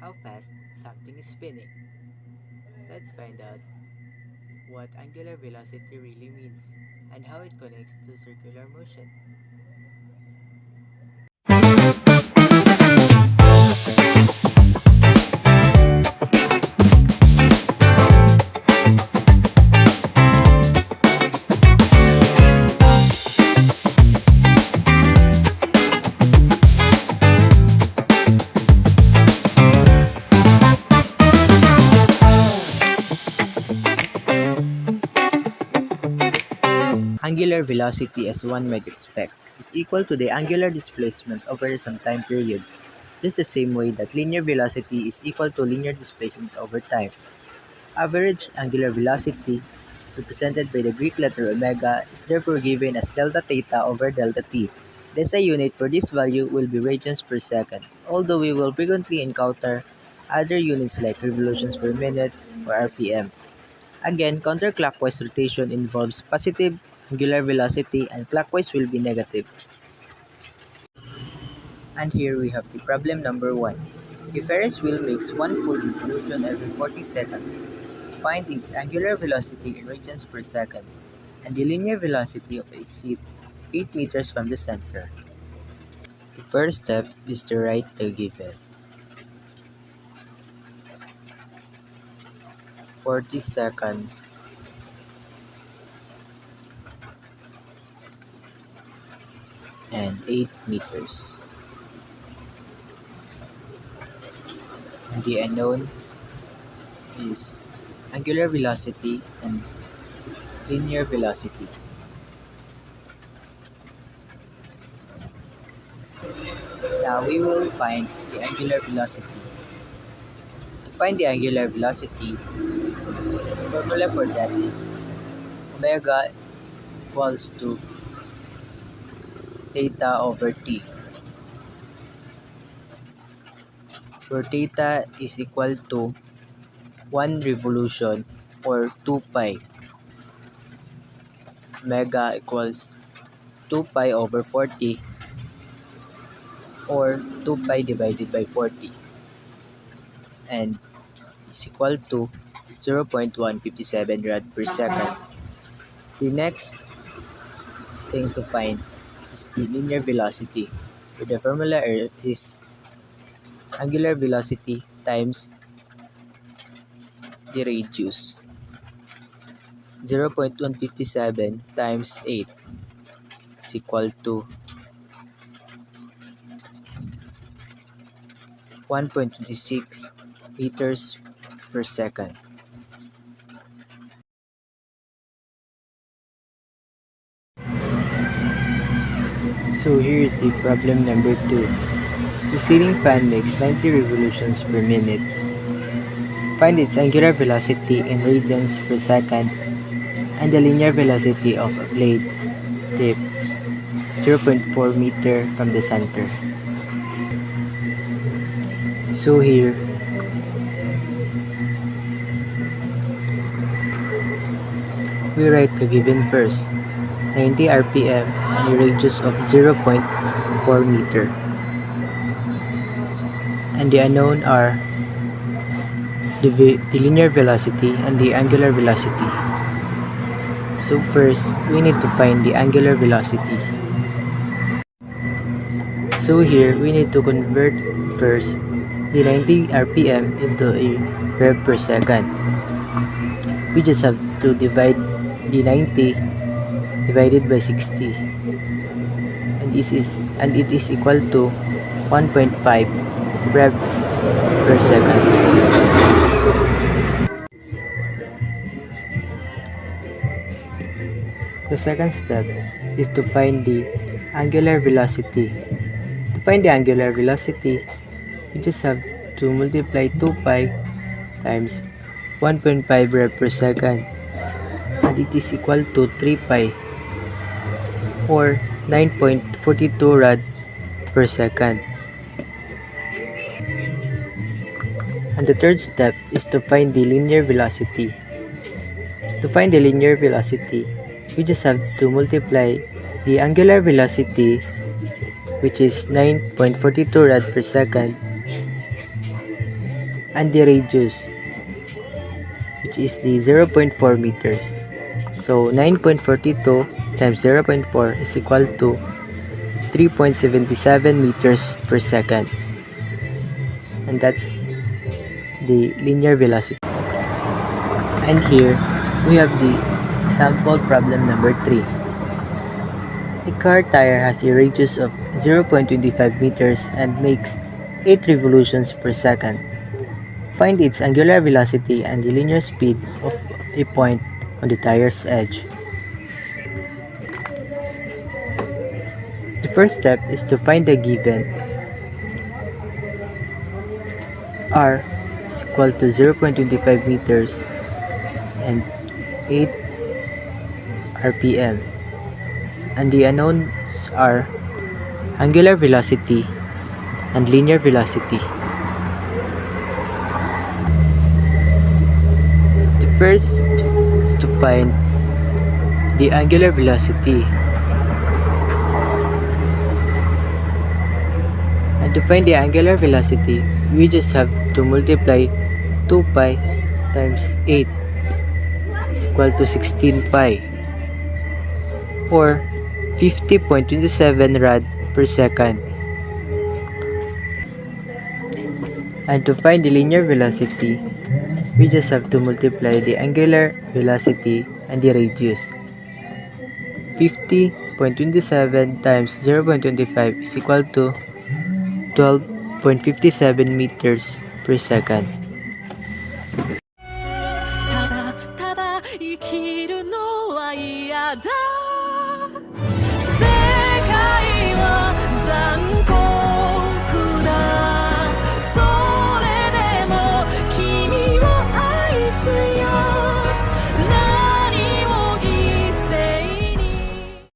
how fast something is spinning. Let's find out what angular velocity really means and how it connects to circular motion. Angular velocity, as one might expect, is equal to the angular displacement over some time period, just the same way that linear velocity is equal to linear displacement over time. Average angular velocity, represented by the Greek letter omega, is therefore given as delta theta over delta t. The SI unit for this value will be radians per second, although we will frequently encounter other units like revolutions per minute or RPM. Again, counterclockwise rotation involves positive angular velocity and clockwise will be negative. And here we have the problem number 1. A Ferris wheel makes one full revolution every 40 seconds. Find its angular velocity in radians per second and the linear velocity of a seat 8 meters from the center. The first step is to write the given 40 seconds and 8 meters. And the unknown is angular velocity and linear velocity. Now we will find the angular velocity. To find the angular velocity, the formula for that is omega equals to theta over t, where theta is equal to 1 revolution or 2 pi. Omega equals 2 pi over 40 or 2 pi divided by 40 and is equal to 0.157 rad per second. The next thing to find is the linear velocity, where the formula is angular velocity times the radius. 0.157 times 8 is equal to 1.26 meters per second. So here is the problem number 2. The ceiling fan makes 90 revolutions per minute. Find its angular velocity in radians per second and the linear velocity of a blade tip 0.4 meter from the center. So here, we write the given first, 90 RPM and a radius of 0.4 meter. And the unknown are the linear velocity and the angular velocity. So first, we need to find the angular velocity. So here, we need to convert first the 90 RPM into a rev per second. We just have to divide the 90 divided by 60 and it is equal to 1.5 rev per second. The second step is to find the angular velocity. To find the angular velocity, we just have to multiply 2 pi times 1.5 rev per second and it is equal to 3 pi or 9.42 rad per second. And the third step is to find the linear velocity. To find the linear velocity, we just have to multiply the angular velocity, which is 9.42 rad per second, and the radius, which is the 0.4 meters. So 9.42 times 0.4 is equal to 3.77 meters per second. And that's the linear velocity. And here we have the example problem number 3. A car tire has a radius of 0.25 meters and makes 8 revolutions per second. Find its angular velocity and the linear speed of a point on the tire's edge. The first step is to find the given r is equal to 0.25 meters and 8 rpm, and the unknowns are angular velocity and linear velocity. The first is to find the angular velocity. And to find the angular velocity, we just have to multiply 2 pi times 8 is equal to 16 pi, or 50.27 rad per second. And to find the linear velocity, we just have to multiply the angular velocity and the radius. 50.27 times 0.25 is equal to 12.57 meters per second.